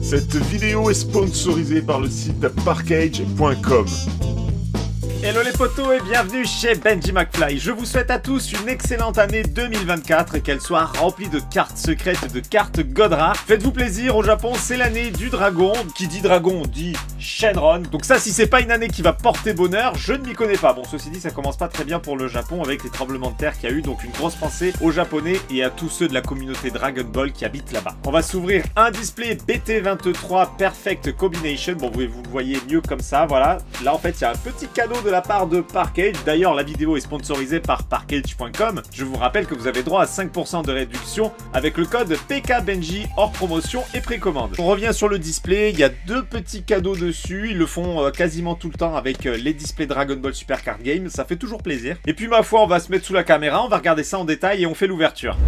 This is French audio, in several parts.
Cette vidéo est sponsorisée par le site parkage.com. Hello les potos et bienvenue chez Benji McFly. Je vous souhaite à tous une excellente année 2024 et qu'elle soit remplie de cartes secrètes et de cartes god rares. Faites-vous plaisir, au Japon c'est l'année du dragon. Qui dit dragon dit Shenron. Donc ça, si c'est pas une année qui va porter bonheur, je ne m'y connais pas. Bon, ceci dit, ça commence pas très bien pour le Japon avec les tremblements de terre qu'il y a eu. Donc une grosse pensée aux Japonais et à tous ceux de la communauté Dragon Ball qui habitent là-bas. On va s'ouvrir un display BT23 Perfect Combination. Bon, vous le voyez mieux comme ça, voilà. Là en fait, il y a un petit cadeau de la part de Parkage. D'ailleurs, la vidéo est sponsorisée par parkage.com. Je vous rappelle que vous avez droit à 5% de réduction avec le code PKBenji hors promotion et précommande. On revient sur le display. Il y a deux petits cadeaux dessus. Ils le font quasiment tout le temps avec les displays Dragon Ball Super Card Game. Ça fait toujours plaisir. Et puis, ma foi, on va se mettre sous la caméra. On va regarder ça en détail et on fait l'ouverture.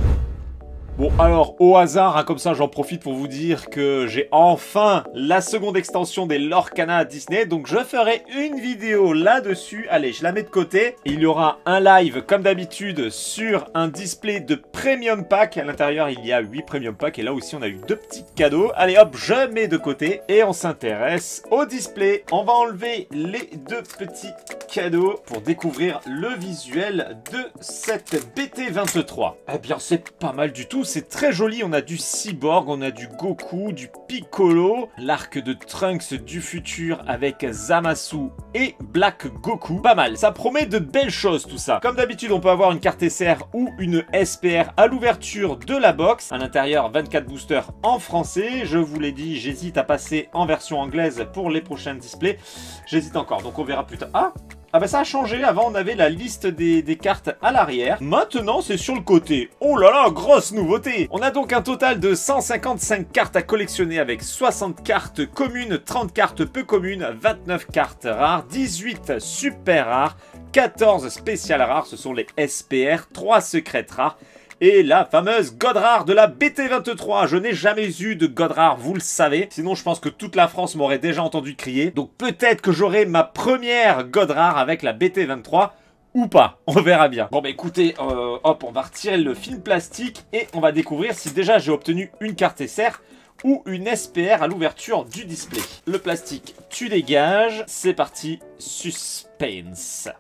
Bon, alors, au hasard, hein, comme ça, j'en profite pour vous dire que j'ai enfin la seconde extension des Lorcana Disney. Donc, je ferai une vidéo là-dessus. Allez, je la mets de côté. Il y aura un live, comme d'habitude, sur un display de Premium Pack. À l'intérieur, il y a 8 Premium Pack. Et là aussi, on a eu deux petits cadeaux. Allez, hop, je mets de côté. Et on s'intéresse au display. On va enlever les deux petits cadeaux pour découvrir le visuel de cette BT23. Eh bien, c'est pas mal du tout. C'est très joli, on a du Cyborg, on a du Goku, du Piccolo, l'arc de Trunks du futur avec Zamasu et Black Goku. Pas mal, ça promet de belles choses tout ça. Comme d'habitude, on peut avoir une carte SR ou une SPR à l'ouverture de la box. À l'intérieur, 24 boosters en français. Je vous l'ai dit, j'hésite à passer en version anglaise pour les prochains displays. J'hésite encore, donc on verra plus tard. Ah bah ça a changé, avant on avait la liste des cartes à l'arrière, maintenant c'est sur le côté. Oh là là, grosse nouveauté. On a donc un total de 155 cartes à collectionner avec 60 cartes communes, 30 cartes peu communes, 29 cartes rares, 18 super rares, 14 spéciales rares, ce sont les SPR, 3 secrètes rares. Et la fameuse God Rare de la BT23. Je n'ai jamais eu de God Rare, vous le savez. Sinon, je pense que toute la France m'aurait déjà entendu crier. Donc peut-être que j'aurai ma première God Rare avec la BT23. Ou pas, on verra bien. Bon bah écoutez, hop, on va retirer le film plastique et on va découvrir si déjà j'ai obtenu une carte SR ou une SPR à l'ouverture du display. Le plastique, tu dégages. C'est parti, suspense.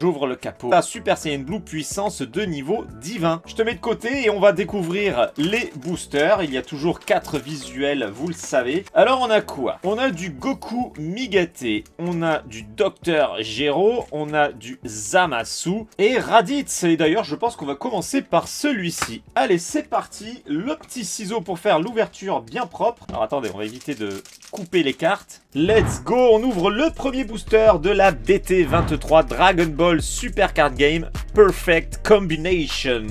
J'ouvre le capot. La Super Saiyan Blue puissance de niveau divin. Je te mets de côté et on va découvrir les boosters. Il y a toujours 4 visuels, vous le savez. Alors on a quoi? On a du Goku Migate, on a du Dr Gero, on a du Zamasu et Raditz. Et d'ailleurs, je pense qu'on va commencer par celui-ci. Allez, c'est parti. Le petit ciseau pour faire l'ouverture bien propre. Alors attendez, on va éviter de couper les cartes. Let's go, on ouvre le premier booster de la BT23 Dragon Ball Super Card Game Perfect Combination.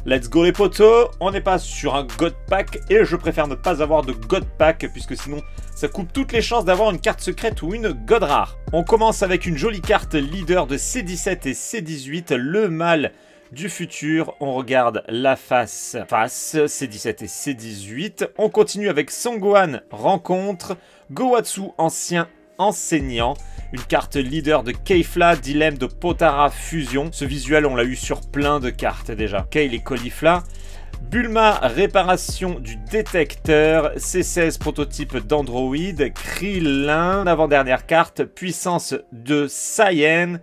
Let's go les potos, on n'est pas sur un God Pack et je préfère ne pas avoir de God Pack puisque sinon ça coupe toutes les chances d'avoir une carte secrète ou une God Rare. On commence avec une jolie carte leader de C17 et C18, le mal du futur. On regarde la face C17 et C18. On continue avec Son Gohan rencontre, Gohatsu ancien enseignant, une carte leader de Kefla, dilemme de Potara fusion. Ce visuel on l'a eu sur plein de cartes déjà. Kale et Caulifla. Bulma, réparation du détecteur, C16 prototype d'Android, Krillin, avant-dernière carte, puissance de Saiyan.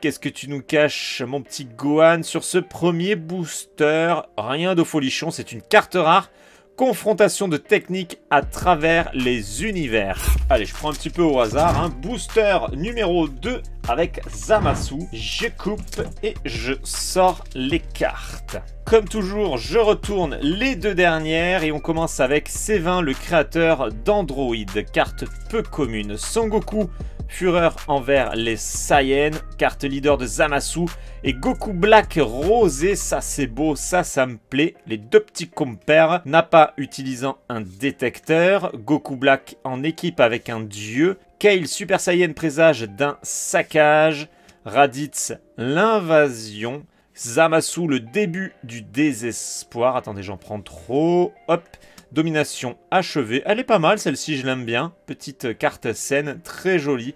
Qu'est-ce que tu nous caches, mon petit Gohan, sur ce premier booster? Rien de folichon, c'est une carte rare. Confrontation de techniques à travers les univers. Allez, je prends un petit peu au hasard. Hein. Booster numéro 2 avec Zamasu. Je coupe et je sors les cartes. Comme toujours, je retourne les deux dernières et on commence avec C20, le créateur d'Android. Carte peu commune. Son Goku, fureur envers les Saiyans. Carte leader de Zamasu. Et Goku Black rosé, ça c'est beau, ça me plaît. Les deux petits compères. Nappa utilisant un détecteur. Goku Black en équipe avec un dieu. Kale Super Saiyan présage d'un saccage. Raditz l'invasion. Zamasu le début du désespoir. Attendez, j'en prends trop. Hop. Domination achevée. Elle est pas mal celle-ci, je l'aime bien. Petite carte saine, très jolie.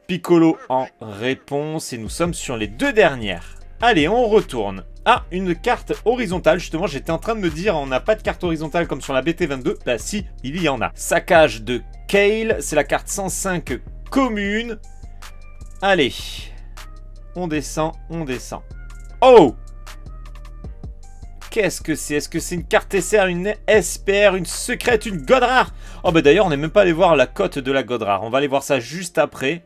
Piccolo en réponse et nous sommes sur les deux dernières. Allez, on retourne. Ah, une carte horizontale. Justement, j'étais en train de me dire, on n'a pas de carte horizontale comme sur la BT22. Bah si, il y en a. Saccage de Kale, c'est la carte 105 commune. Allez, on descend, on descend. Oh! Qu'est-ce que c'est? Est-ce que c'est une carte SR, une SPR, une secrète, une god rare? Oh bah d'ailleurs, on n'est même pas allé voir la cote de la god rare. On va aller voir ça juste après.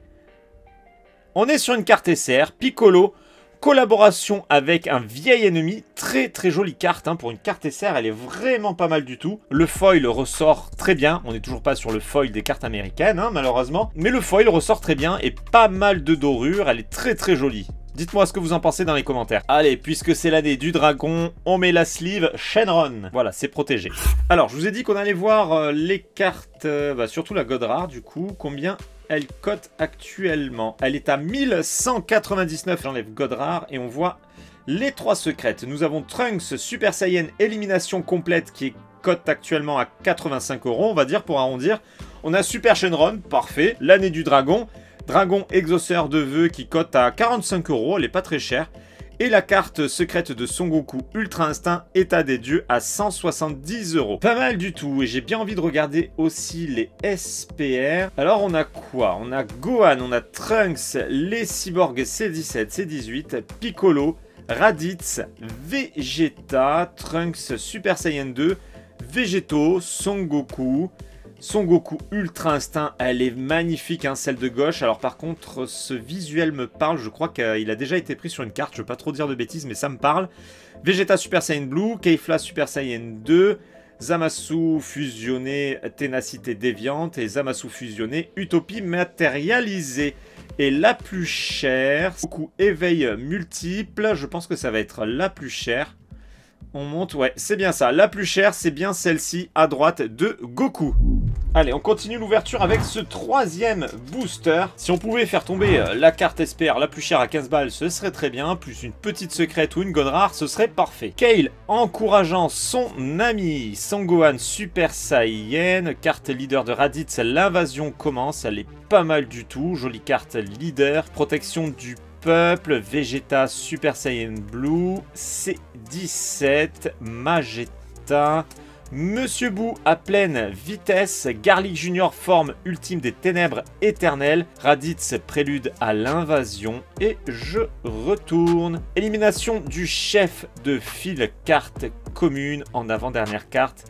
On est sur une carte SR, Piccolo. Collaboration avec un vieil ennemi, très très jolie carte hein, pour une carte SR, elle est vraiment pas mal du tout. Le foil ressort très bien, on n'est toujours pas sur le foil des cartes américaines hein, malheureusement. Mais le foil ressort très bien et pas mal de dorures, elle est très très jolie. Dites-moi ce que vous en pensez dans les commentaires. Allez, puisque c'est l'année du dragon, on met la sleeve Shenron. Voilà, c'est protégé. Alors, je vous ai dit qu'on allait voir les cartes, surtout la god rare du coup, combien elle cote actuellement. Elle est à 1199, j'enlève god rare et on voit les 3 secrètes. Nous avons Trunks Super Saiyan élimination complète qui est cote actuellement à 85 €, on va dire pour arrondir. On a Super Shenron, parfait. L'année du dragon. Dragon exauceur de vœux qui cote à 45 €, elle est pas très chère. Et la carte secrète de Son Goku Ultra Instinct État des Dieux à 170 €. Pas mal du tout. Et j'ai bien envie de regarder aussi les SPR. Alors on a quoi? On a Gohan, on a Trunks, les cyborgs C17, C18, Piccolo, Raditz, Vegeta, Trunks Super Saiyan 2, Végétaux, Son Goku Ultra Instinct, elle est magnifique, hein, celle de gauche. Alors par contre, ce visuel me parle, je crois qu'il a déjà été pris sur une carte, je ne veux pas trop dire de bêtises, mais ça me parle. Vegeta Super Saiyan Blue, Kefla Super Saiyan 2, Zamasu fusionné Ténacité Déviante et Zamasu fusionné Utopie matérialisée. Et la plus chère, Goku Éveil multiple, je pense que ça va être la plus chère. On monte, ouais, c'est bien ça. La plus chère, c'est bien celle-ci à droite de Goku. Allez, on continue l'ouverture avec ce 3e booster. Si on pouvait faire tomber la carte SPR la plus chère à 15 balles, ce serait très bien. Plus une petite secrète ou une god rare, ce serait parfait. Kale encourageant son ami Son Gohan Super Saiyan. Carte leader de Raditz, l'invasion commence. Elle est pas mal du tout. Jolie carte leader. Protection du peuple, Vegeta Super Saiyan Blue, C17, Magetta, Monsieur Boo à pleine vitesse, Garlic Junior forme ultime des ténèbres éternelles, Raditz prélude à l'invasion, et je retourne. Élimination du chef de file, carte commune en avant-dernière carte.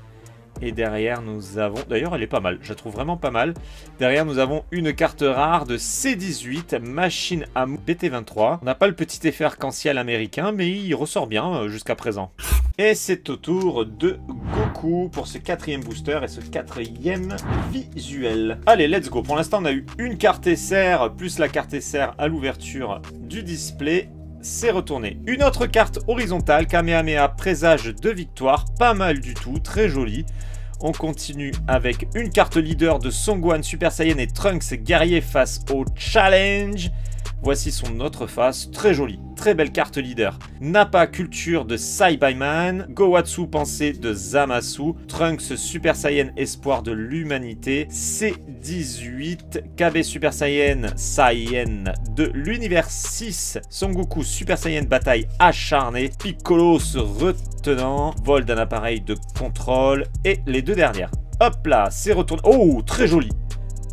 Et derrière, nous avons... D'ailleurs, elle est pas mal. Je la trouve vraiment pas mal. Derrière, nous avons une carte rare de C18, Machine à BT23. On n'a pas le petit effet arc-en-ciel américain, mais il ressort bien jusqu'à présent. Et c'est au tour de Goku pour ce 4e booster et ce 4e visuel. Allez, let's go. Pour l'instant, on a eu une carte SR plus la carte SR à l'ouverture du display. C'est retourné. Une autre carte horizontale, Kamehameha présage de victoire, pas mal du tout, très jolie. On continue avec une carte leader de Son Gohan Super Saiyan et Trunks guerrier face au challenge. Voici son autre face, très jolie, très belle carte leader. Nappa culture de Saibaman, Gowatsu pensée de Zamasu, Trunks Super Saiyan espoir de l'humanité, C18, KB Super Saiyan Saiyan de l'univers 6, Son Goku Super Saiyan bataille acharnée, Piccolo se retenant, vol d'un appareil de contrôle et les deux dernières. Hop là, c'est retourné. Oh, très joli.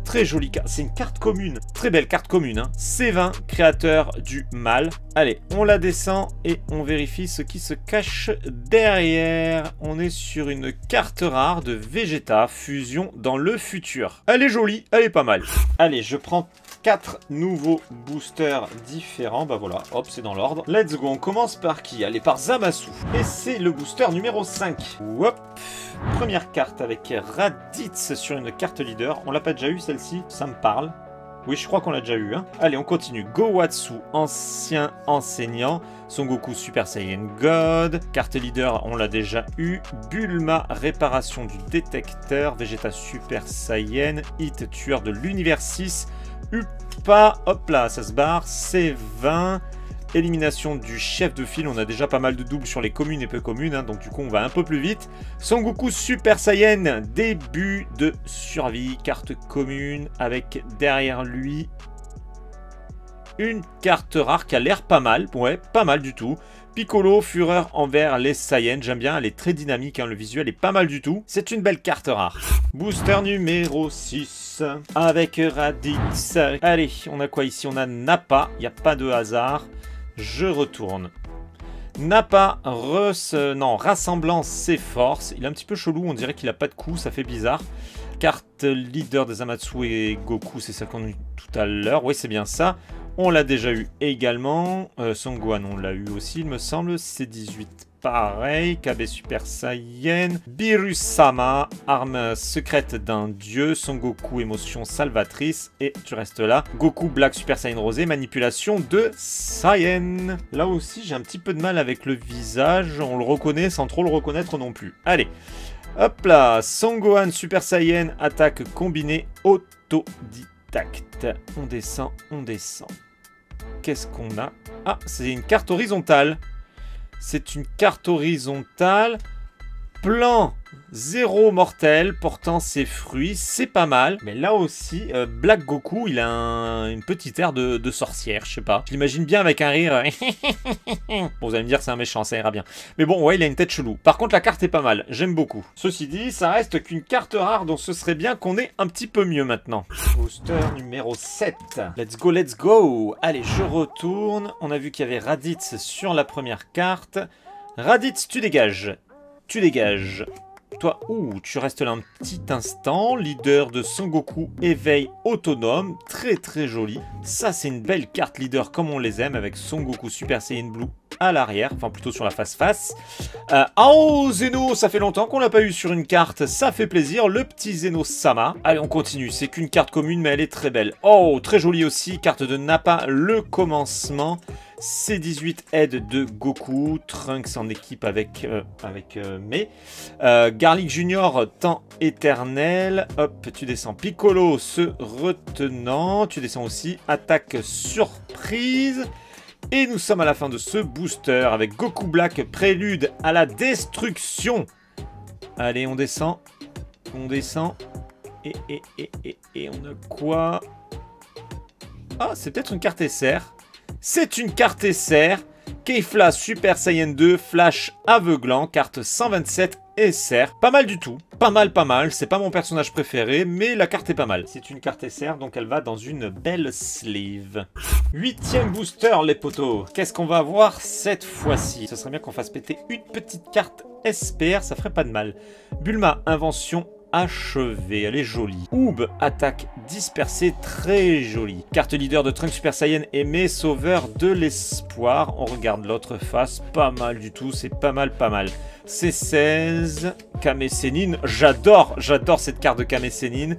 Très jolie carte, c'est une carte commune, très belle carte commune, hein. C20, créateur du mal. Allez, on la descend et on vérifie ce qui se cache derrière. On est sur une carte rare de Vegeta, fusion dans le futur. Elle est jolie, elle est pas mal. Allez, je prends 4 nouveaux boosters différents. Bah voilà, hop, c'est dans l'ordre. Let's go, on commence par qui? Allez, par Zamasu. Et c'est le booster numéro 5. Hop. Première carte avec Raditz sur une carte leader. On l'a pas déjà eu celle-ci? Ça me parle. Oui, je crois qu'on l'a déjà eu. Hein. Allez, on continue. Gowatsu, ancien enseignant. Son Goku Super Saiyan God. Carte leader, on l'a déjà eu. Bulma, réparation du détecteur. Vegeta Super Saiyan. Hit, tueur de l'univers 6. Upa, hop là, ça se barre. C20. Élimination du chef de file, on a déjà pas mal de doubles sur les communes et peu communes, hein, donc du coup on va un peu plus vite. Son Goku Super Saiyan, début de survie, carte commune, avec derrière lui une carte rare qui a l'air pas mal. Ouais, pas mal du tout. Piccolo, fureur envers les Saiyans. J'aime bien, elle est très dynamique, hein, le visuel est pas mal du tout. C'est une belle carte rare. Booster numéro 6 avec Raditz. Allez, on a quoi ici? On a Nappa, il n'y a pas de hasard. Je retourne. Nappa, rassemblant ses forces. Il est un petit peu chelou, on dirait qu'il a pas de coup, ça fait bizarre. Carte leader des Amatsu et Goku, c'est ça qu'on a eu tout à l'heure. Oui, c'est bien ça. On l'a déjà eu également. Son Gohan, on l'a eu aussi, il me semble. C18, pareil. KB Super Saiyan. Beerus-sama, arme secrète d'un dieu. Son Goku, émotion salvatrice. Et tu restes là. Goku Black Super Saiyan Rosé, manipulation de Saiyan. Là aussi, j'ai un petit peu de mal avec le visage. On le reconnaît sans trop le reconnaître non plus. Allez. Hop là. Son Gohan Super Saiyan, attaque combinée autodidacte. On descend, on descend. Qu'est-ce qu'on a? Ah, c'est une carte horizontale. C'est une carte horizontale. Plan 0 mortel portant ses fruits. C'est pas mal. Mais là aussi, Black Goku, il a une petite aire de sorcière. Je sais pas. Je l'imagine bien avec un rire. Bon, vous allez me dire c'est un méchant, ça ira bien. Mais bon, ouais, il a une tête chelou. Par contre, la carte est pas mal. J'aime beaucoup. Ceci dit, ça reste qu'une carte rare, donc ce serait bien qu'on ait un petit peu mieux maintenant. Booster numéro 7. Let's go, let's go. Allez, je retourne. On a vu qu'il y avait Raditz sur la première carte. Raditz, tu dégages. Tu dégages. Toi, tu restes là un petit instant. Leader de Son Goku, éveil autonome. Très très joli. Ça, c'est une belle carte leader comme on les aime, avec Son Goku Super Saiyan Blue à l'arrière. Enfin, plutôt sur la face-face. Oh, Zeno, ça fait longtemps qu'on l'a pas eu sur une carte. Ça fait plaisir. Le petit Zeno-sama. Allez, on continue. C'est qu'une carte commune, mais elle est très belle. Oh, très jolie aussi. Carte de Nappa, le commencement. C18 aide de Goku, Trunks en équipe avec Mei. Garlic Junior, temps éternel. Hop, tu descends. Piccolo, se retenant. Tu descends aussi. Attaque surprise. Et nous sommes à la fin de ce booster avec Goku Black, prélude à la destruction. Allez, on descend. On descend. Et on a quoi? Ah, c'est peut-être une carte SR. C'est une carte SR. Kefla Super Saiyan 2, Flash aveuglant, carte 127 SR. Pas mal du tout. Pas mal. C'est pas mon personnage préféré, mais la carte est pas mal. C'est une carte SR, donc elle va dans une belle sleeve. 8e booster, les potos. Qu'est-ce qu'on va avoir cette fois-ci? Ce serait bien qu'on fasse péter une petite carte SPR, ça ferait pas de mal. Bulma, invention achevée, elle est jolie. Oob, attaque dispersée, très jolie. Carte leader de Trunks Super Saiyan aimé, sauveur de l'espoir. On regarde l'autre face, pas mal du tout, c'est pas mal. C16, Kame Sennin, j'adore cette carte de Kame Sennin.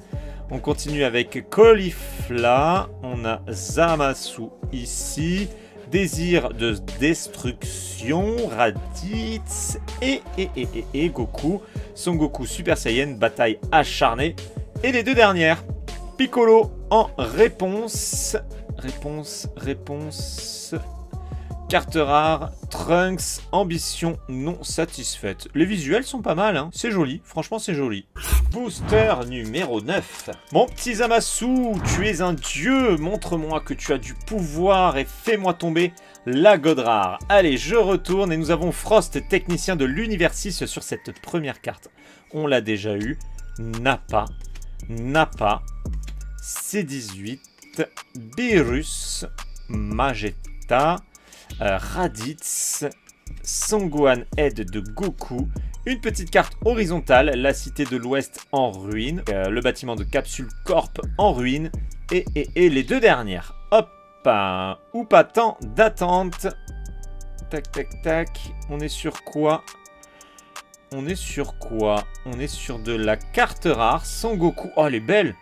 On continue avec Caulifla, on a Zamasu ici. Désir de destruction, Raditz et Goku. Son Goku Super Saiyan, bataille acharnée. Et les deux dernières, Piccolo en réponse. Réponse. Carte rare, Trunks, ambition non satisfaite. Les visuels sont pas mal, hein. C'est joli, franchement c'est joli. Booster numéro 9. Mon petit Zamasu, tu es un dieu, montre-moi que tu as du pouvoir et fais-moi tomber la god rare. Allez, je retourne et nous avons Frost, technicien de l'univers 6 sur cette première carte. On l'a déjà eu. Nappa, C18, Beerus, Magetta, Raditz, Son Gohan aide de Goku, une petite carte horizontale, la cité de l'Ouest en ruine, le bâtiment de Capsule Corp en ruine, et les deux dernières. Hop, ou pas tant d'attente. Tac, on est sur quoi? On est sur de la carte rare, Son Goku, oh elle est belle.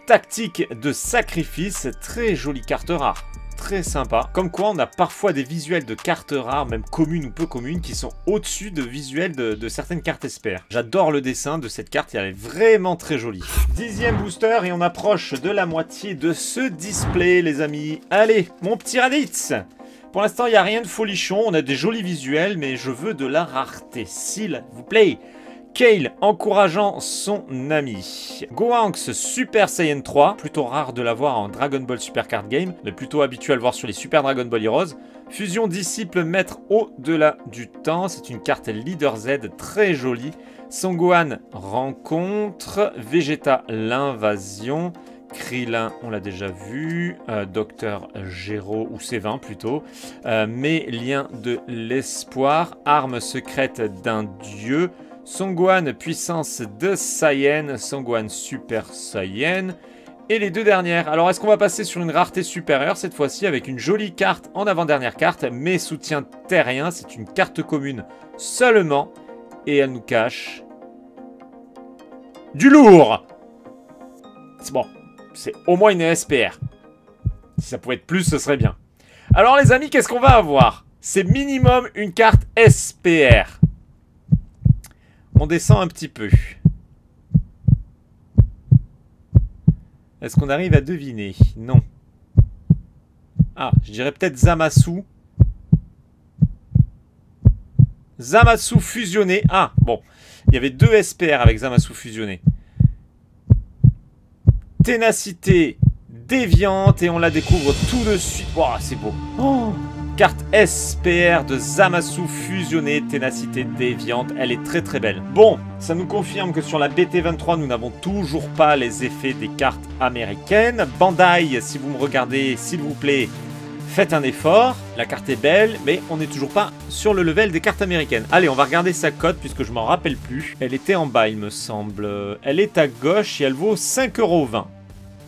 Tactique de sacrifice, très jolie carte rare. Très sympa. Comme quoi, on a parfois des visuels de cartes rares, même communes ou peu communes, qui sont au-dessus de visuels de certaines cartes SPR. J'adore le dessin de cette carte, elle est vraiment très jolie. 10e booster et on approche de la moitié de ce display, les amis. Allez, mon petit Raditz. Pour l'instant, il n'y a rien de folichon, on a des jolis visuels, mais je veux de la rareté, s'il vous plaît. Kale encourageant son ami. Gohanks Super Saiyan 3, plutôt rare de l'avoir en Dragon Ball Super Card Game, on est plutôt habitué à le voir sur les Super Dragon Ball Heroes. Fusion disciple maître au-delà du temps, c'est une carte Leader Z très jolie. Son Gohan rencontre, Vegeta l'invasion, Krillin, on l'a déjà vu, Docteur Gero, ou C20 plutôt, mais lien de l'espoir, arme secrète d'un dieu, Son Gohan puissance de Saiyan, Son Gohan Super Saiyan, et les deux dernières. Alors est-ce qu'on va passer sur une rareté supérieure cette fois-ci avec une jolie carte en avant-dernière carte, mais soutien terrien, c'est une carte commune seulement, et elle nous cache du lourd. C'est bon. C'est au moins une SPR. Si ça pouvait être plus, ce serait bien. Alors les amis, qu'est-ce qu'on va avoir? C'est minimum une carte SPR. On descend un petit peu. Est-ce qu'on arrive à deviner? Non. Ah, je dirais peut-être Zamasu. Zamasu fusionné. Ah, bon. Il y avait deux SPR avec Zamasu fusionné. Ténacité déviante et on la découvre tout de suite. Wow, c'est beau. Oh, carte SPR de Zamasu fusionné, ténacité déviante. Elle est très très belle. Bon, ça nous confirme que sur la BT23, nous n'avons toujours pas les effets des cartes américaines. Bandai, si vous me regardez, s'il vous plaît, faites un effort. La carte est belle, mais on n'est toujours pas sur le level des cartes américaines. Allez, on va regarder sa cote puisque je m'en rappelle plus. Elle était en bas, il me semble. Elle est à gauche et elle vaut 5,20 €.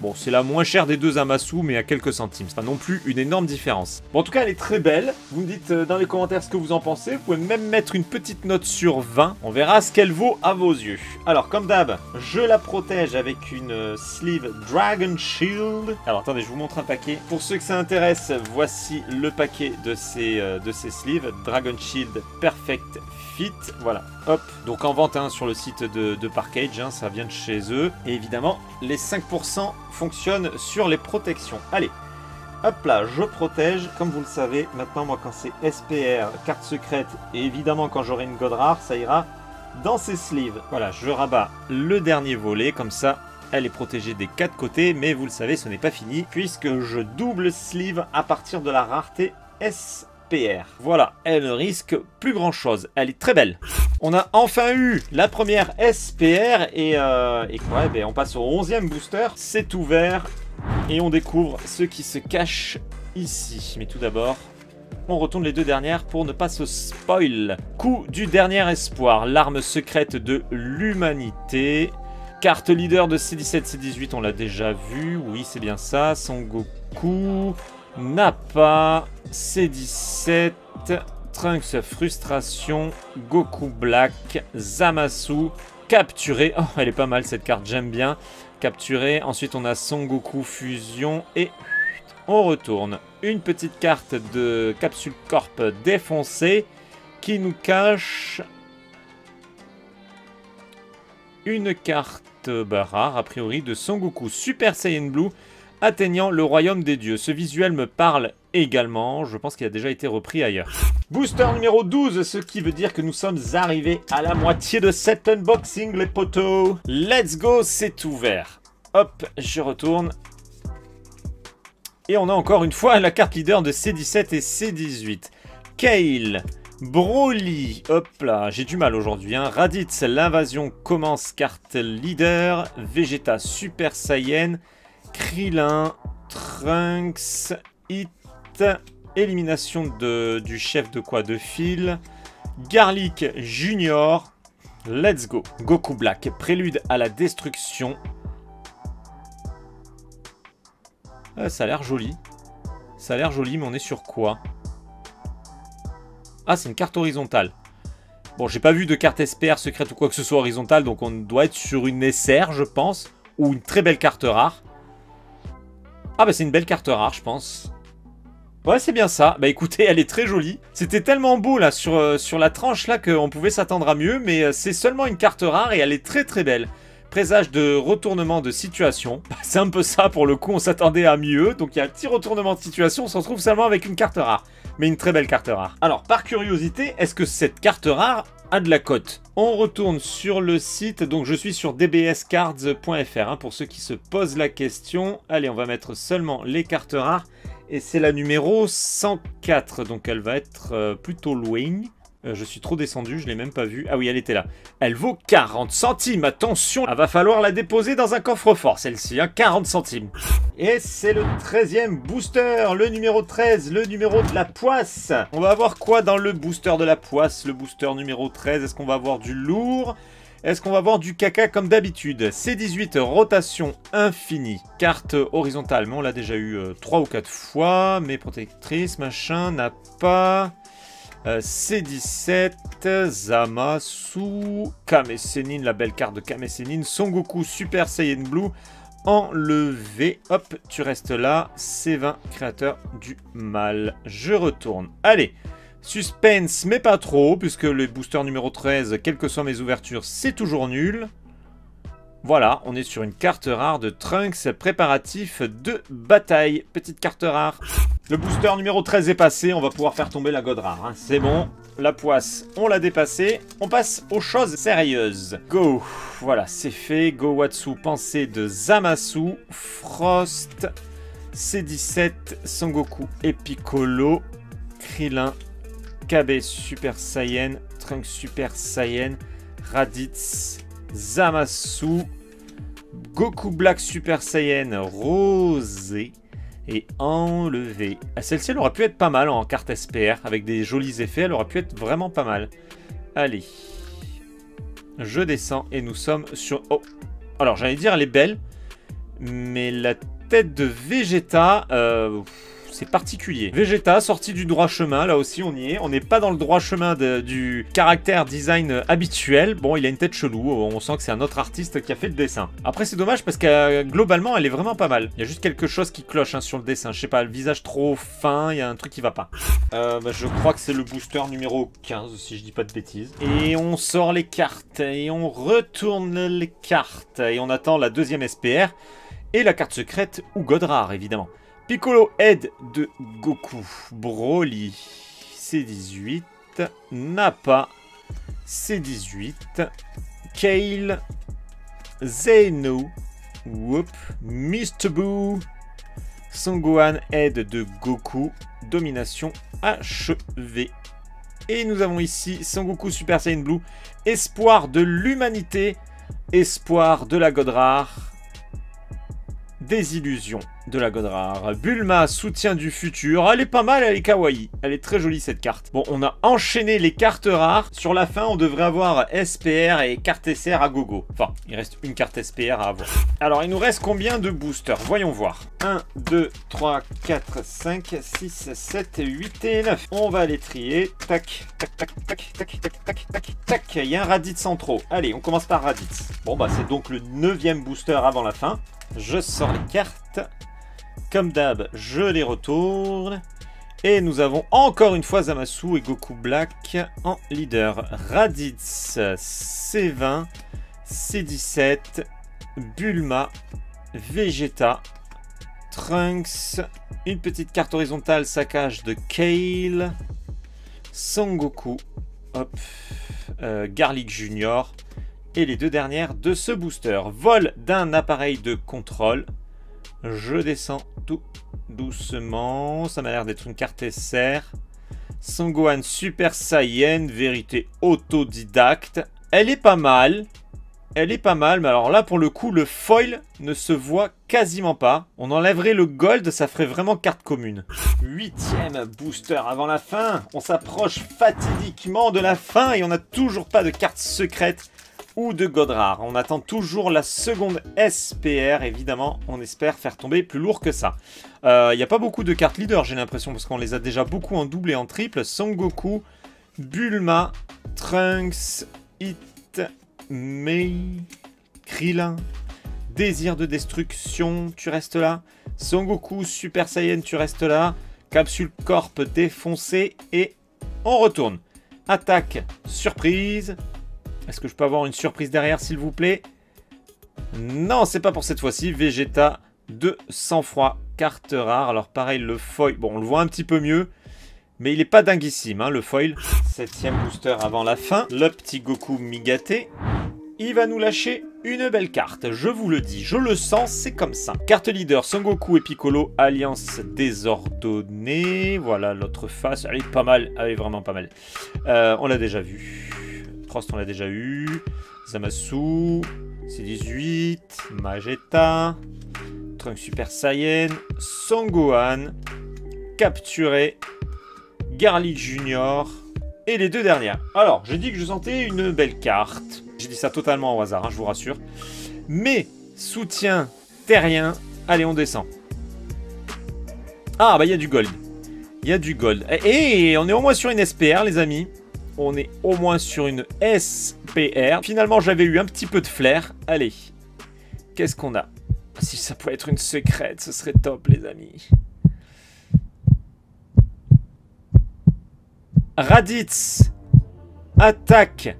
Bon, c'est la moins chère des deux Zamasu, mais à quelques centimes. C'est pas non plus une énorme différence. Bon, en tout cas, elle est très belle. Vous me dites dans les commentaires ce que vous en pensez. Vous pouvez même mettre une petite note sur 20. On verra ce qu'elle vaut à vos yeux. Alors, comme d'hab, je la protège avec une sleeve Dragon Shield. Alors, attendez, je vous montre un paquet. Pour ceux que ça intéresse, voici le paquet de ces sleeves. Dragon Shield Perfect Fit, voilà, hop, donc en vente hein, sur le site de Parkage, hein, ça vient de chez eux, et évidemment, les 5% fonctionnent sur les protections. Allez, hop là, je protège, comme vous le savez, maintenant, moi, quand c'est SPR, carte secrète, et évidemment, quand j'aurai une God rare, ça ira dans ces sleeves. Voilà, je rabats le dernier volet, comme ça, elle est protégée des 4 côtés, mais vous le savez, ce n'est pas fini, puisque je double sleeve à partir de la rareté SPR. Voilà, elle ne risque plus grand chose. Elle est très belle. On a enfin eu la première SPR et quoi, ben on passe au 11e booster. C'est ouvert et on découvre ce qui se cache ici. Mais tout d'abord, on retourne les deux dernières pour ne pas se spoil. Coup du dernier espoir, l'arme secrète de l'humanité. Carte leader de C17, C18, on l'a déjà vu. Oui, c'est bien ça. Son Goku. Nappa, C17, Trunks Frustration, Goku Black, Zamasu, capturé. Oh, elle est pas mal cette carte, j'aime bien. Capturé. Ensuite, on a Son Goku Fusion et on retourne. Une petite carte de Capsule Corp défoncée qui nous cache une carte rare, a priori, de Son Goku Super Saiyan Blue atteignant le royaume des dieux. Ce visuel me parle également. Je pense qu'il a déjà été repris ailleurs. Booster numéro 12, ce qui veut dire que nous sommes arrivés à la moitié de cet unboxing, les potos. Let's go, c'est ouvert. Hop, je retourne. Et on a encore une fois la carte leader de C17 et C18. Kale, Broly, hop là, j'ai du mal aujourd'hui. Hein. Raditz, l'invasion commence, carte leader. Vegeta, Super Saiyan. Krillin, Trunks, Hit, élimination du chef de quoi? De fil, Garlic Junior, let's go. Goku Black, prélude à la destruction. Ça a l'air joli. Ça a l'air joli, mais on est sur quoi? Ah, c'est une carte horizontale. Bon, j'ai pas vu de carte SPR secrète ou quoi que ce soit horizontale, donc on doit être sur une SR, je pense, ou une très belle carte rare. Ah bah c'est une belle carte rare, je pense. Ouais, c'est bien ça. Bah écoutez, elle est très jolie. C'était tellement beau là sur la tranche là qu'on pouvait s'attendre à mieux, mais c'est seulement une carte rare et elle est très très belle. Présage de retournement de situation. C'est un peu ça pour le coup, on s'attendait à mieux. Donc il y a un petit retournement de situation, on s'en retrouve seulement avec une carte rare. Mais une très belle carte rare. Alors, par curiosité, est-ce que cette carte rare a de la cote. On retourne sur le site, donc je suis sur dbscards.fr hein, pour ceux qui se posent la question. Allez, on va mettre seulement les cartes rares. Et c'est la numéro 104, donc elle va être plutôt loin. Je suis trop descendu, je l'ai même pas vue. Ah oui, elle était là. Elle vaut 40 centimes, attention, il va falloir la déposer dans un coffre-fort, celle-ci, hein, 40 centimes. Et c'est le 13e booster, le numéro 13, le numéro de la poisse. On va avoir quoi dans le booster de la poisse, le booster numéro 13? Est-ce qu'on va avoir du lourd? Est-ce qu'on va avoir du caca comme d'habitude? C18, rotation infinie. Carte horizontale, mais on l'a déjà eu 3 ou 4 fois. Mais protectrice, machin, n'a pas... C17, Zamasu, Kame Sennin, la belle carte de Kame Sennin, Son Goku Super Saiyan Blue, enlevé, hop, tu restes là, C20, créateur du mal. Je retourne. Allez, suspense, mais pas trop, puisque le booster numéro 13, quelles que soient mes ouvertures, c'est toujours nul. Voilà, on est sur une carte rare de Trunks, préparatif de bataille. Petite carte rare. Le booster numéro 13 est passé, on va pouvoir faire tomber la god rare. Hein. C'est bon, la poisse, on l'a dépassée. On passe aux choses sérieuses. Go. Voilà, c'est fait. Go Watsu, pensée de Zamasu. Frost, C17, Son Goku et Piccolo. Krillin, KB Super Saiyan, Trunks Super Saiyan, Raditz, Zamasu, Goku Black Super Saiyan rosé et enlevé. Celle-ci, elle aurait pu être pas mal en carte SPR, avec des jolis effets, elle aurait pu être vraiment pas mal. Allez, je descends et nous sommes sur... Oh, alors j'allais dire elle est belle, mais la tête de Vegeta... c'est particulier. Vegeta, sorti du droit chemin, là aussi on y est. On n'est pas dans le droit chemin du caractère design habituel. Bon, il a une tête chelou, on sent que c'est un autre artiste qui a fait le dessin. Après c'est dommage parce que globalement elle est vraiment pas mal. Il y a juste quelque chose qui cloche hein, sur le dessin. Je sais pas, le visage trop fin, il y a un truc qui va pas. Je crois que c'est le booster numéro 15, si je dis pas de bêtises. Et on sort les cartes, et on retourne les cartes. Et on attend la deuxième SPR, et la carte secrète ou God Rare évidemment. Piccolo aide de Goku, Broly, C18, Nappa, C18, Kale, Zeno, Whoop, Mr. Boo, Son Gohan aide de Goku, domination achevée. Et nous avons ici Son Goku Super Saiyan Blue, espoir de l'humanité, espoir de la God Rare, désillusion de la God Rare. Bulma, soutien du futur. Elle est pas mal, elle est kawaii. Elle est très jolie cette carte. Bon, on a enchaîné les cartes rares. Sur la fin, on devrait avoir SPR et carte SR à gogo. Enfin, il reste une carte SPR à avoir. Alors, il nous reste combien de boosters? Voyons voir. 1, 2, 3, 4, 5, 6, 7, 8 et 9. On va les trier. Tac, tac, tac, tac, tac, tac, tac, tac, tac. Il y a un Raditz en trop. Allez, on commence par Raditz. Bon, bah, c'est donc le 9e booster avant la fin. Je sors les cartes. Comme d'hab, je les retourne. Et nous avons encore une fois Zamasu et Goku Black en leader. Raditz, C20, C17, Bulma, Vegeta, Trunks, une petite carte horizontale saccage de Kale, Son Goku, hop, Garlic Junior. Et les deux dernières de ce booster. Vol d'un appareil de contrôle. Je descends tout doucement. Ça m'a l'air d'être une carte SR. Son Gohan Super Saiyan. Vérité autodidacte. Elle est pas mal. Elle est pas mal. Mais alors là, pour le coup, le foil ne se voit quasiment pas. On enlèverait le gold. Ça ferait vraiment carte commune. 8e booster avant la fin. On s'approche fatidiquement de la fin. Et on n'a toujours pas de carte secrète ou de God Rare. On attend toujours la seconde SPR. Évidemment, on espère faire tomber plus lourd que ça. Il n'y a pas beaucoup de cartes leader, j'ai l'impression, parce qu'on les a déjà beaucoup en double et en triple. Son Goku, Bulma, Trunks, Hit, Mei, Krillin, Désir de destruction, tu restes là. Son Goku, Super Saiyan, tu restes là. Capsule Corp défoncée et on retourne. Attaque, surprise. Est-ce que je peux avoir une surprise derrière, s'il vous plaît? Non, c'est pas pour cette fois-ci. Vegeta de sang-froid, carte rare. Alors pareil, le foil, bon, on le voit un petit peu mieux. Mais il est pas dinguissime, hein, le foil. 7e booster avant la fin. Le petit Goku Migaté. Il va nous lâcher une belle carte. Je vous le dis, je le sens, c'est comme ça. Carte leader, Son Goku et Piccolo. Alliance désordonnée. Voilà l'autre face. Elle est pas mal. Elle est vraiment pas mal. On l'a déjà vu. Frost, on l'a déjà eu. Zamasu. C18. Magetta. Trunks Super Saiyan. Son Gohan. Capturé. Garlic Junior. Et les deux dernières. Alors, j'ai dit que je sentais une belle carte. J'ai dit ça totalement au hasard, hein, je vous rassure. Mais, soutien terrien. Allez, on descend. Ah, bah il y a du gold. Il y a du gold. Et on est au moins sur une SPR, les amis. On est au moins sur une SPR. Finalement, j'avais eu un petit peu de flair. Allez. Qu'est-ce qu'on a? Si ça pouvait être une secrète, ce serait top, les amis. Raditz, attaque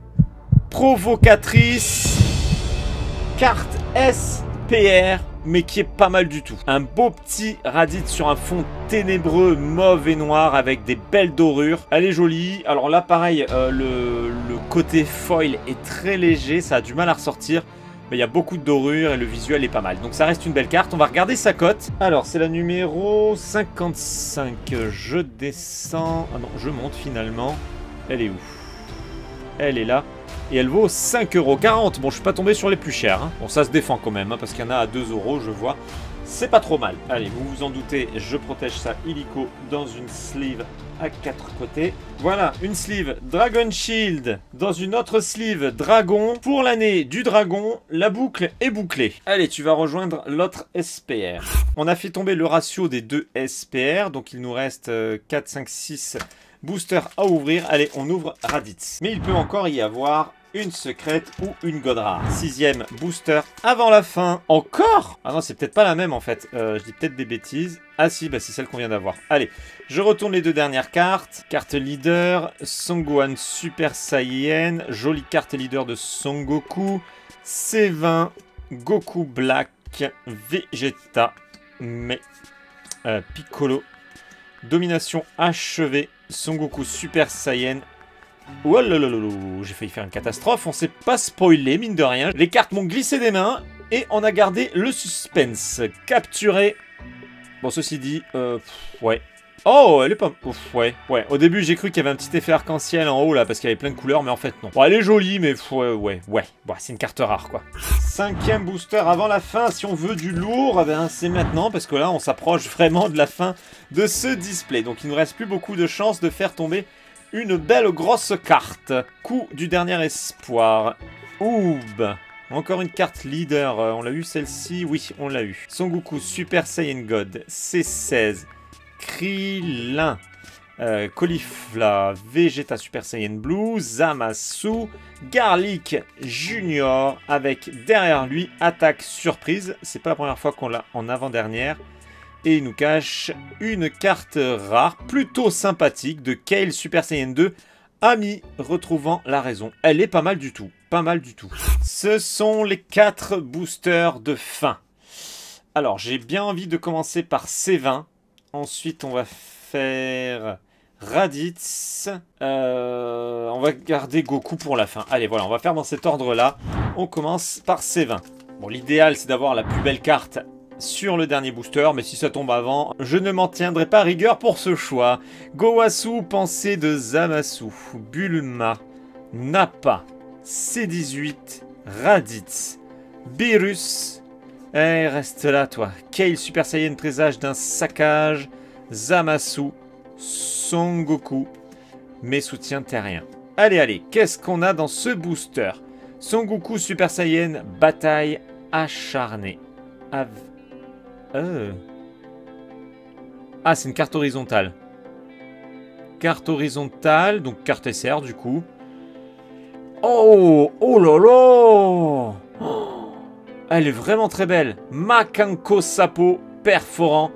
provocatrice, carte SPR, mais qui est pas mal du tout. Un beau petit Raditz sur un fond ténébreux, mauve et noir, avec des belles dorures. Elle est jolie. Alors là, pareil, le côté foil est très léger, ça a du mal à ressortir. Mais il y a beaucoup de dorures et le visuel est pas mal. Donc ça reste une belle carte. On va regarder sa cote. Alors c'est la numéro 55. Je descends. Ah non, je monte finalement. Elle est où? Elle est là. Et elle vaut 5,40 €. Bon, je suis pas tombé sur les plus chers. Hein. Bon, ça se défend quand même. Hein, parce qu'il y en a à 2 €, je vois. C'est pas trop mal. Allez, vous vous en doutez, je protège ça illico dans une sleeve à 4 côtés. Voilà, une sleeve Dragon Shield dans une autre sleeve Dragon. Pour l'année du Dragon, la boucle est bouclée. Allez, tu vas rejoindre l'autre SPR. On a fait tomber le ratio des deux SPR, donc il nous reste 4, 5, 6 boosters à ouvrir. Allez, on ouvre Raditz. Mais il peut encore y avoir une secrète ou une god rare. 6e booster avant la fin. Encore? Ah non, c'est peut-être pas la même en fait. Je dis peut-être des bêtises. Ah si, bah c'est celle qu'on vient d'avoir. Allez, je retourne les deux dernières cartes. Carte leader, Son Gohan Super Saiyan. Jolie carte leader de Son Goku. C20, Goku Black, Vegeta, mais Piccolo. Domination achevée, Son Goku Super Saiyan. Oh là là là là, j'ai failli faire une catastrophe, on s'est pas spoilé, mine de rien. Les cartes m'ont glissé des mains et on a gardé le suspense. Capturé. Bon, ceci dit, ouais. Oh, elle est pas... Ouf, ouais. Au début, j'ai cru qu'il y avait un petit effet arc-en-ciel en haut, là, parce qu'il y avait plein de couleurs, mais en fait, non. Bon, elle est jolie, mais ouais. Bon, c'est une carte rare, quoi. 5e booster avant la fin. Si on veut du lourd, eh ben, c'est maintenant, parce que là, on s'approche vraiment de la fin de ce display. Donc, il nous reste plus beaucoup de chances de faire tomber une belle grosse carte. Coup du dernier espoir. Oub. Encore une carte leader. On l'a eu, celle-ci? Oui, on l'a eu. Son Goku Super Saiyan God. C16. Krillin, Caulifla, Vegeta Super Saiyan Blue, Zamasu, Garlic Junior, avec derrière lui attaque surprise. C'est pas la première fois qu'on l'a en avant-dernière. Et il nous cache une carte rare, plutôt sympathique, de Kale Super Saiyan 2, Ami retrouvant la raison. Elle est pas mal du tout, pas mal du tout. Ce sont les 4 boosters de fin. Alors, j'ai bien envie de commencer par C20. Ensuite, on va faire Raditz. On va garder Goku pour la fin. Allez, voilà, on va faire dans cet ordre-là. On commence par C20. Bon, l'idéal, c'est d'avoir la plus belle carte sur le dernier booster. Mais si ça tombe avant, je ne m'en tiendrai pas rigueur pour ce choix. Gowasu, pensée de Zamasu. Bulma. Nappa. C18. Raditz. Beerus. Eh, reste là, toi. Kale Super Saiyan, présage d'un saccage. Zamasu. Son Goku. Mes soutiens terriens. Allez, qu'est-ce qu'on a dans ce booster? Son Goku Super Saiyan, bataille acharnée. Ah, c'est une carte horizontale. Carte horizontale, donc carte SR du coup. Oh là là. Elle est vraiment très belle. Makanko Sapo, perforant.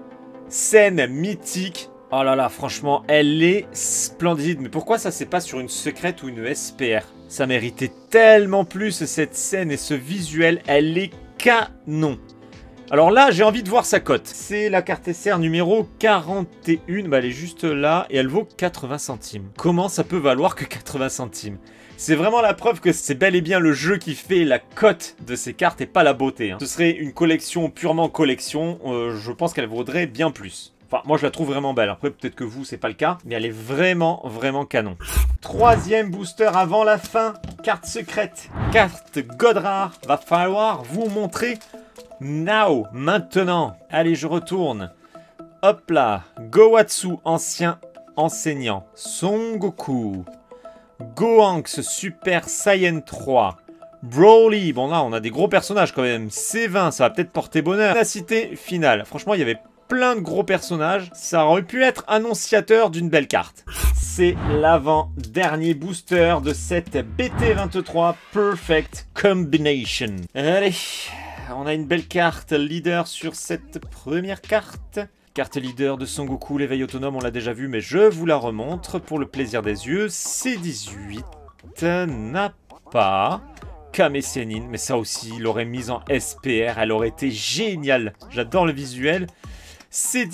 Scène mythique. Oh là là, franchement, elle est splendide. Mais pourquoi ça, c'est pas sur une secrète ou une SPR? Ça méritait tellement plus cette scène et ce visuel. Elle est canon. Alors là, j'ai envie de voir sa cote. C'est la carte SR numéro 41. Bah, elle est juste là et elle vaut 80 centimes. Comment ça peut valoir que 80 centimes? C'est vraiment la preuve que c'est bel et bien le jeu qui fait la cote de ces cartes et pas la beauté. Ce serait une collection purement collection. Je pense qu'elle vaudrait bien plus. Enfin, moi je la trouve vraiment belle. Après, peut-être que vous, c'est pas le cas. Mais elle est vraiment, vraiment canon. Troisième booster avant la fin. Carte secrète. Carte Godrar. Va falloir vous montrer now. Maintenant. Allez, je retourne. Hop là. Gohatsu, ancien enseignant. Son Goku. Gohanks, Super Saiyan 3. Broly. Bon là, on a des gros personnages quand même. C20, ça va peut-être porter bonheur. La cité finale. Franchement, il y avait plein de gros personnages. Ça aurait pu être annonciateur d'une belle carte. C'est l'avant-dernier booster de cette BT23 Perfect Combination. Allez, on a une belle carte leader sur cette première carte. Carte leader de Son Goku, l'éveil autonome, on l'a déjà vu, mais je vous la remontre pour le plaisir des yeux. C18 n'a pas Kame Sennin, mais ça aussi, il l'aurait mise en SPR, elle aurait été géniale. J'adore le visuel. C18